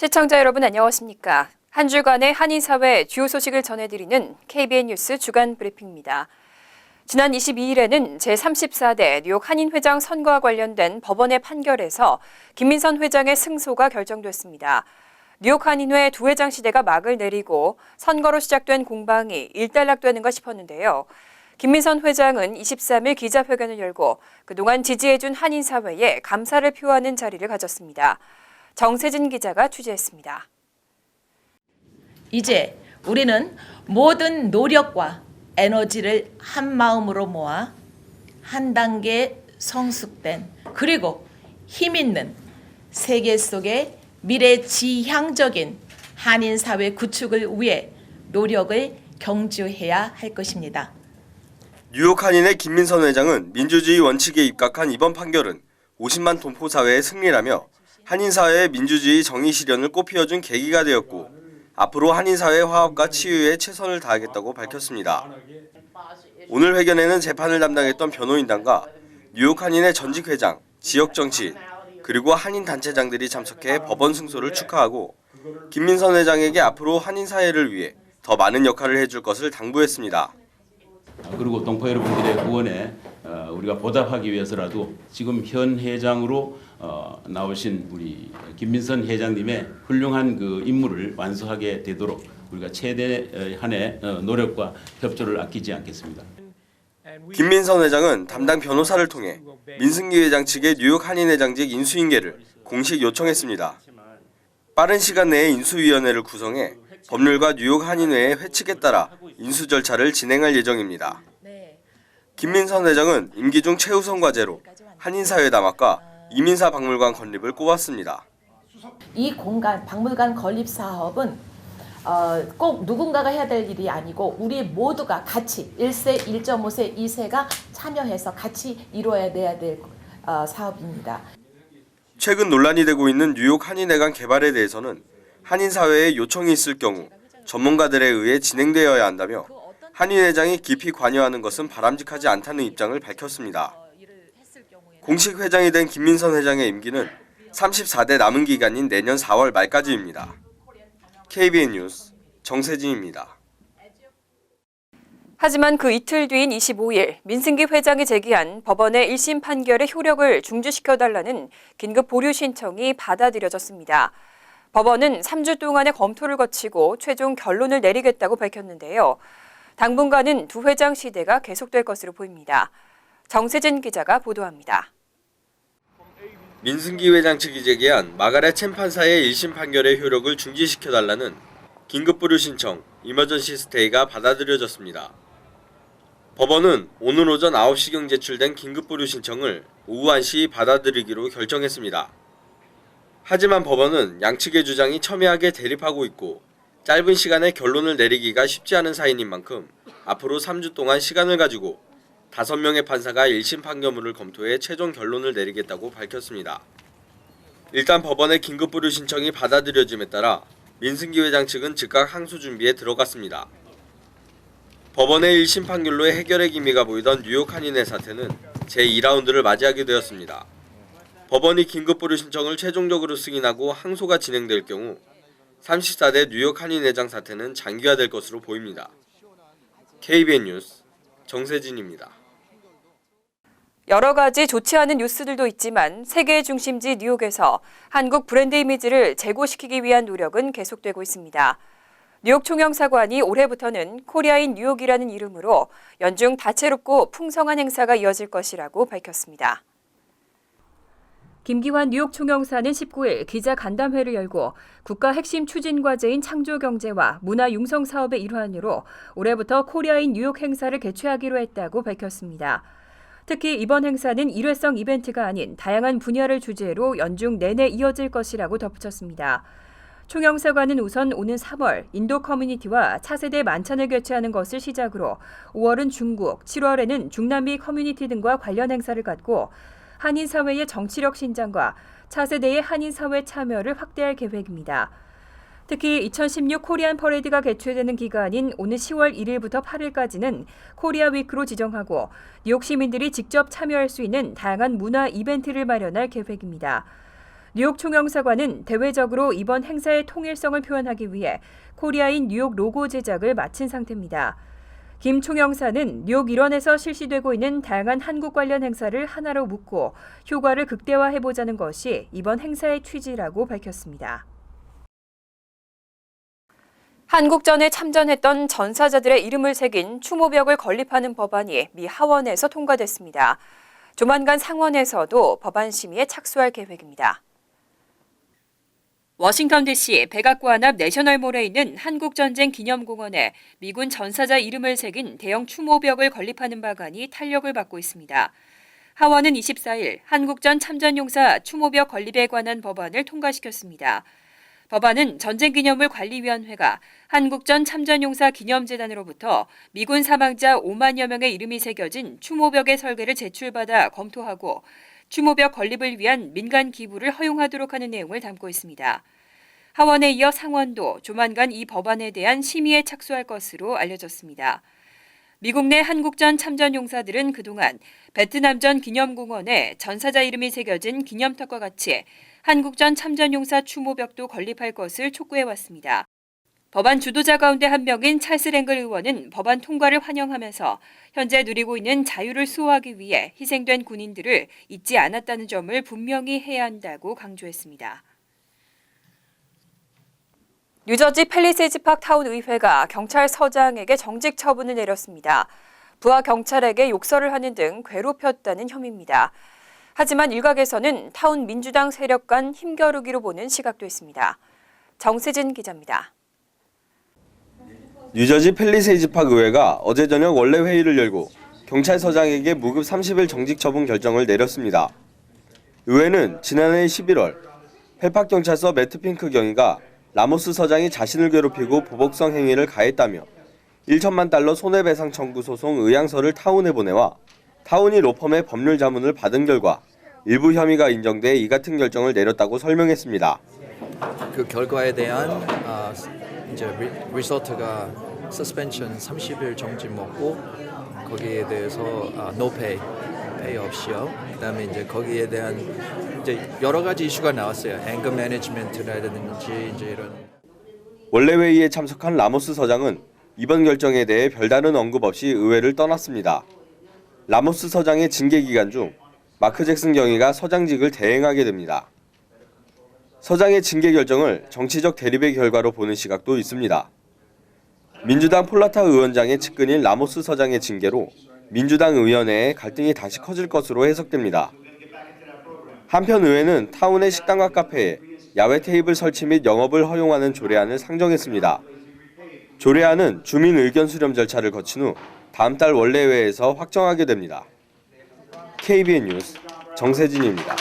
시청자 여러분 안녕하십니까? 한 주간의 한인사회 주요 소식을 전해드리는 KBN 뉴스 주간 브리핑입니다. 지난 22일에는 제34대 뉴욕 한인회장 선거와 관련된 법원의 판결에서 김민선 회장의 승소가 결정됐습니다. 뉴욕 한인회 두 회장 시대가 막을 내리고 선거로 시작된 공방이 일단락되는가 싶었는데요. 김민선 회장은 23일 기자회견을 열고 그동안 지지해준 한인사회에 감사를 표하는 자리를 가졌습니다. 정세진 기자가 취재했습니다. 이제 우리는 모든 노력과 에너지를 한 마음으로 모아 한 단계 성숙된 그리고 힘 있는 세계 속의 미래지향적인 한인사회 구축을 위해 노력을 경주해야 할 것입니다. 뉴욕 한인회 김민선 회장은 민주주의 원칙에 입각한 이번 판결은 50만 동포 사회의 승리라며 한인사회의 민주주의 정의 실현을 꽃피워준 계기가 되었고 앞으로 한인사회 화합과 치유에 최선을 다하겠다고 밝혔습니다. 오늘 회견에는 재판을 담당했던 변호인단과 뉴욕 한인회 전직 회장, 지역 정치인, 그리고 한인 단체장들이 참석해 법원 승소를 축하하고 김민선 회장에게 앞으로 한인사회를 위해 더 많은 역할을 해줄 것을 당부했습니다. 그리고 동포 여러분들의 후원에 우리가 보답하기 위해서라도 지금 현 회장으로 나오신 우리 김민선 회장님의 훌륭한 그 임무를 완수하게 되도록 우리가 최대한의 노력과 협조를 아끼지 않겠습니다. 김민선 회장은 담당 변호사를 통해 민승기 회장 측의 뉴욕 한인회장직 인수인계를 공식 요청했습니다. 빠른 시간 내에 인수위원회를 구성해 법률과 뉴욕 한인회의 회칙에 따라 인수 절차를 진행할 예정입니다. 김민선 회장은 임기 중 최우선 과제로 한인사회 담합과 이민사 박물관 건립을 꼽았습니다. 이 공간, 박물관 건립 사업은 꼭 누군가가 해야 될 일이 아니고 우리 모두가 같이 1세, 1.5세, 2세가 참여해서 같이 이루어내야 될 사업입니다. 최근 논란이 되고 있는 뉴욕 한인회관 개발에 대해서는 한인사회에 요청이 있을 경우 전문가들에 의해 진행되어야 한다며 한인회장이 깊이 관여하는 것은 바람직하지 않다는 입장을 밝혔습니다. 공식 회장이 된 김민선 회장의 임기는 34대 남은 기간인 내년 4월 말까지입니다. KBN 뉴스 정세진입니다. 하지만 그 이틀 뒤인 25일 민승기 회장이 제기한 법원의 1심 판결의 효력을 중지시켜달라는 긴급 보류 신청이 받아들여졌습니다. 법원은 3주 동안의 검토를 거치고 최종 결론을 내리겠다고 밝혔는데요. 당분간은 두 회장 시대가 계속될 것으로 보입니다. 정세진 기자가 보도합니다. 민승기 회장 측이 제기한 마가렛 챈 판사의 1심 판결의 효력을 중지시켜달라는 긴급 보류 신청 이머전시 스테이가 받아들여졌습니다. 법원은 오늘 오전 9시경 제출된 긴급 보류 신청을 오후 1시 받아들이기로 결정했습니다. 하지만 법원은 양측의 주장이 첨예하게 대립하고 있고 짧은 시간에 결론을 내리기가 쉽지 않은 사인인 만큼 앞으로 3주 동안 시간을 가지고 5명의 판사가 1심 판결문을 검토해 최종 결론을 내리겠다고 밝혔습니다. 일단 법원의 긴급 보류 신청이 받아들여짐에 따라 민승기 회장 측은 즉각 항소 준비에 들어갔습니다. 법원의 1심 판결로의 해결의 기미가 보이던 뉴욕 한인회 사태는 제2라운드를 맞이하게 되었습니다. 법원이 긴급 보류 신청을 최종적으로 승인하고 항소가 진행될 경우 34대 뉴욕 한인회장 사태는 장기화될 것으로 보입니다. KBN 뉴스 정세진입니다. 여러 가지 좋지 않은 뉴스들도 있지만 세계의 중심지 뉴욕에서 한국 브랜드 이미지를 재고시키기 위한 노력은 계속되고 있습니다. 뉴욕 총영사관이 올해부터는 코리아인 뉴욕이라는 이름으로 연중 다채롭고 풍성한 행사가 이어질 것이라고 밝혔습니다. 김기환 뉴욕 총영사는 19일 기자 간담회를 열고 국가 핵심 추진 과제인 창조 경제와 문화 융성 사업의 일환으로 올해부터 코리아인 뉴욕 행사를 개최하기로 했다고 밝혔습니다. 특히 이번 행사는 일회성 이벤트가 아닌 다양한 분야를 주제로 연중 내내 이어질 것이라고 덧붙였습니다. 총영사관은 우선 오는 3월 인도 커뮤니티와 차세대 만찬을 개최하는 것을 시작으로 5월은 중국, 7월에는 중남미 커뮤니티 등과 관련 행사를 갖고 한인사회의 정치력 신장과 차세대의 한인사회 참여를 확대할 계획입니다. 특히 2016 코리안 퍼레이드가 개최되는 기간인 오는 10월 1일부터 8일까지는 코리아 위크로 지정하고 뉴욕 시민들이 직접 참여할 수 있는 다양한 문화 이벤트를 마련할 계획입니다. 뉴욕 총영사관은 대외적으로 이번 행사의 통일성을 표현하기 위해 코리아인 뉴욕 로고 제작을 마친 상태입니다. 김 총영사는 뉴욕 일원에서 실시되고 있는 다양한 한국 관련 행사를 하나로 묶고 효과를 극대화해보자는 것이 이번 행사의 취지라고 밝혔습니다. 한국전에 참전했던 전사자들의 이름을 새긴 추모벽을 건립하는 법안이 미 하원에서 통과됐습니다. 조만간 상원에서도 법안 심의에 착수할 계획입니다. 워싱턴 DC 백악관 앞 내셔널몰에 있는 한국전쟁 기념공원에 미군 전사자 이름을 새긴 대형 추모벽을 건립하는 방안이 탄력을 받고 있습니다. 하원은 24일 한국전 참전용사 추모벽 건립에 관한 법안을 통과시켰습니다. 법안은 전쟁기념물관리위원회가 한국전 참전용사 기념재단으로부터 미군 사망자 5만여 명의 이름이 새겨진 추모벽의 설계를 제출받아 검토하고 추모벽 건립을 위한 민간 기부를 허용하도록 하는 내용을 담고 있습니다. 하원에 이어 상원도 조만간 이 법안에 대한 심의에 착수할 것으로 알려졌습니다. 미국 내 한국전 참전용사들은 그동안 베트남전 기념공원에 전사자 이름이 새겨진 기념탑과 같이 한국전 참전용사 추모벽도 건립할 것을 촉구해왔습니다. 법안 주도자 가운데 한 명인 찰스 랭글 의원은 법안 통과를 환영하면서 현재 누리고 있는 자유를 수호하기 위해 희생된 군인들을 잊지 않았다는 점을 분명히 해야 한다고 강조했습니다. 뉴저지 팰리세이즈 파크 타운 의회가 경찰서장에게 정직 처분을 내렸습니다. 부하 경찰에게 욕설을 하는 등 괴롭혔다는 혐의입니다. 하지만 일각에서는 타운 민주당 세력 간 힘겨루기로 보는 시각도 있습니다. 정세진 기자입니다. 뉴저지 팰리세이즈 파크 의회가 어제 저녁 원래 회의를 열고 경찰서장에게 무급 30일 정직 처분 결정을 내렸습니다. 의회는 지난해 11월 펠팍경찰서 매트 핑크 경위가 라모스 서장이 자신을 괴롭히고 보복성 행위를 가했다며 1천만 달러 손해배상 청구 소송 의향서를 타운에 보내와 타운이 로펌의 법률 자문을 받은 결과 일부 혐의가 인정돼 이 같은 결정을 내렸다고 설명했습니다. 그 결과에 대한 이제 리소트가 서스펜션 30일 정지 먹고 거기에 대해서 no pay 없이요. 그다음에 이제 거기에 대한 이제 여러 가지 이슈가 나왔어요. 앵거 매니지먼트라든지 이제 이런. 원래 회의에 참석한 라모스 서장은 이번 결정에 대해 별다른 언급 없이 의회를 떠났습니다. 라모스 서장의 징계 기간 중 마크 잭슨 경위가 서장직을 대행하게 됩니다. 서장의 징계 결정을 정치적 대립의 결과로 보는 시각도 있습니다. 민주당 폴라타 의원장의 측근인 라모스 서장의 징계로 민주당 의원회에 갈등이 다시 커질 것으로 해석됩니다. 한편 의회는 타운의 식당과 카페에 야외 테이블 설치 및 영업을 허용하는 조례안을 상정했습니다. 조례안은 주민 의견 수렴 절차를 거친 후 다음 달 원내회에서 확정하게 됩니다. KBN 뉴스 정세진입니다.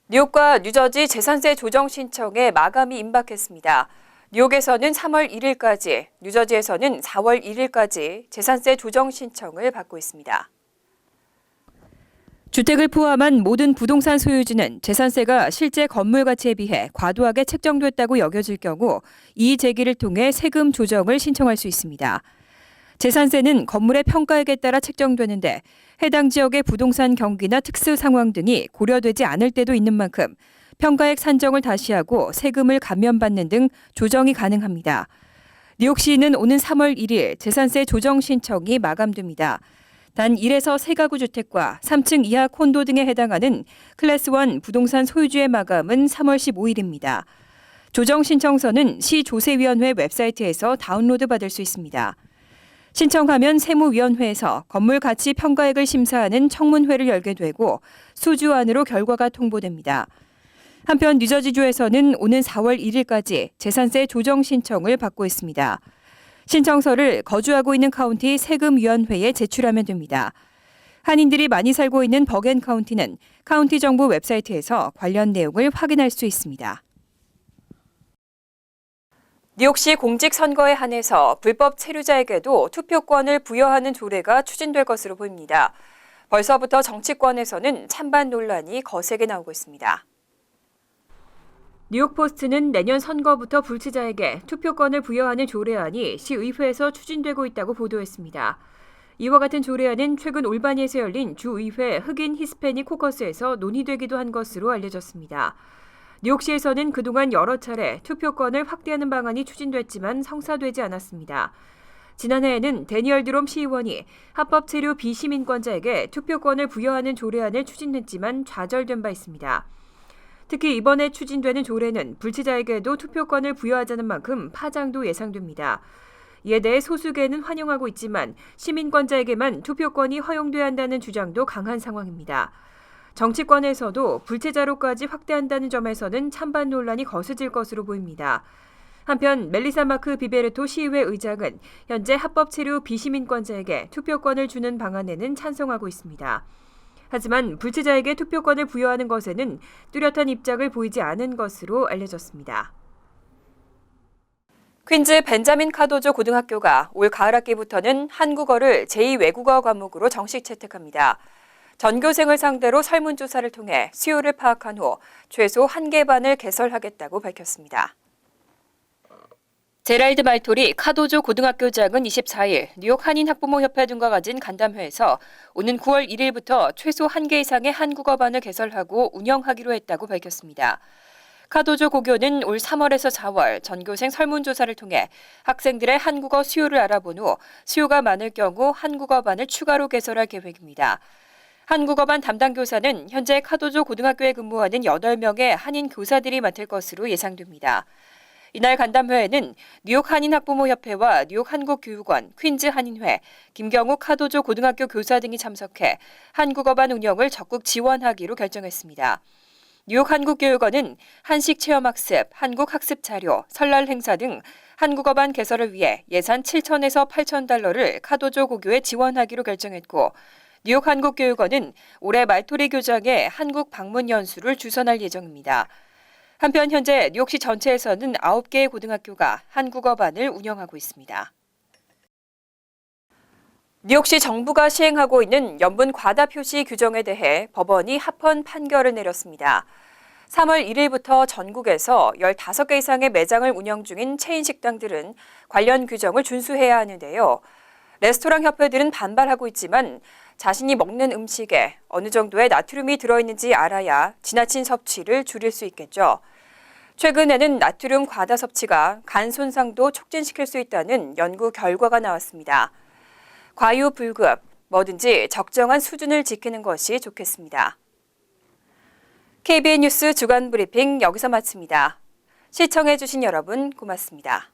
뉴욕과 뉴저지 재산세 조정 신청에 마감이 임박했습니다. 뉴욕에서는 3월 1일까지, 뉴저지에서는 4월 1일까지 재산세 조정 신청을 받고 있습니다. 주택을 포함한 모든 부동산 소유주는 재산세가 실제 건물 가치에 비해 과도하게 책정됐다고 여겨질 경우 이의 제기를 통해 세금 조정을 신청할 수 있습니다. 재산세는 건물의 평가액에 따라 책정되는데 해당 지역의 부동산 경기나 특수 상황 등이 고려되지 않을 때도 있는 만큼 평가액 산정을 다시 하고 세금을 감면받는 등 조정이 가능합니다. 뉴욕시는 오는 3월 1일 재산세 조정 신청이 마감됩니다. 단 1에서 3가구 주택과 3층 이하 콘도 등에 해당하는 클래스 1 부동산 소유주의 마감은 3월 15일입니다. 조정 신청서는 시 조세위원회 웹사이트에서 다운로드 받을 수 있습니다. 신청하면 세무위원회에서 건물 가치 평가액을 심사하는 청문회를 열게 되고 수주 안으로 결과가 통보됩니다. 한편 뉴저지주에서는 오는 4월 1일까지 재산세 조정 신청을 받고 있습니다. 신청서를 거주하고 있는 카운티 세금위원회에 제출하면 됩니다. 한인들이 많이 살고 있는 버겐 카운티는 카운티 정부 웹사이트에서 관련 내용을 확인할 수 있습니다. 뉴욕시 공직선거에 한해서 불법 체류자에게도 투표권을 부여하는 조례가 추진될 것으로 보입니다. 벌써부터 정치권에서는 찬반 논란이 거세게 나오고 있습니다. 뉴욕포스트는 내년 선거부터 불체자에게 투표권을 부여하는 조례안이 시의회에서 추진되고 있다고 보도했습니다. 이와 같은 조례안은 최근 올바니에서 열린 주의회 흑인 히스패닉 코커스에서 논의되기도 한 것으로 알려졌습니다. 뉴욕시에서는 그동안 여러 차례 투표권을 확대하는 방안이 추진됐지만 성사되지 않았습니다. 지난해에는 데니얼 드롬 시의원이 합법 체류 비시민권자에게 투표권을 부여하는 조례안을 추진했지만 좌절된 바 있습니다. 특히 이번에 추진되는 조례는 불치자에게도 투표권을 부여하자는 만큼 파장도 예상됩니다. 이에 대해 소수계는 환영하고 있지만 시민권자에게만 투표권이 허용돼야 한다는 주장도 강한 상황입니다. 정치권에서도 불체자로까지 확대한다는 점에서는 찬반 논란이 거세질 것으로 보입니다. 한편 멜리사 마크 비베르토 시의회 의장은 현재 합법 체류 비시민권자에게 투표권을 주는 방안에는 찬성하고 있습니다. 하지만 불체자에게 투표권을 부여하는 것에는 뚜렷한 입장을 보이지 않은 것으로 알려졌습니다. 퀸즈 벤자민 카도조 고등학교가 올 가을 학기부터는 한국어를 제2외국어 과목으로 정식 채택합니다. 전교생을 상대로 설문조사를 통해 수요를 파악한 후 최소 1개 반을 개설하겠다고 밝혔습니다. 제랄드 말토리 카도조 고등학교장은 24일 뉴욕 한인학부모협회 등과 가진 간담회에서 오는 9월 1일부터 최소 1개 이상의 한국어반을 개설하고 운영하기로 했다고 밝혔습니다. 카도조 고교는 올 3월에서 4월 전교생 설문조사를 통해 학생들의 한국어 수요를 알아본 후 수요가 많을 경우 한국어반을 추가로 개설할 계획입니다. 한국어반 담당 교사는 현재 카도조 고등학교에 근무하는 8명의 한인 교사들이 맡을 것으로 예상됩니다. 이날 간담회에는 뉴욕 한인학부모협회와 뉴욕 한국교육원, 퀸즈 한인회, 김경욱 카도조 고등학교 교사 등이 참석해 한국어반 운영을 적극 지원하기로 결정했습니다. 뉴욕 한국교육원은 한식 체험학습, 한국학습 자료, 설날 행사 등 한국어반 개설을 위해 예산 7천에서 8천 달러를 카도조 고교에 지원하기로 결정했고 뉴욕 한국교육원은 올해 말토리 교장의 한국 방문 연수를 주선할 예정입니다. 한편 현재 뉴욕시 전체에서는 9개의 고등학교가 한국어반을 운영하고 있습니다. 뉴욕시 정부가 시행하고 있는 염분 과다 표시 규정에 대해 법원이 합헌 판결을 내렸습니다. 3월 1일부터 전국에서 15개 이상의 매장을 운영 중인 체인 식당들은 관련 규정을 준수해야 하는데요. 레스토랑 협회들은 반발하고 있지만 자신이 먹는 음식에 어느 정도의 나트륨이 들어있는지 알아야 지나친 섭취를 줄일 수 있겠죠. 최근에는 나트륨 과다 섭취가 간 손상도 촉진시킬 수 있다는 연구 결과가 나왔습니다. 과유불급, 뭐든지 적정한 수준을 지키는 것이 좋겠습니다. KBN 뉴스 주간 브리핑 여기서 마칩니다. 시청해주신 여러분 고맙습니다.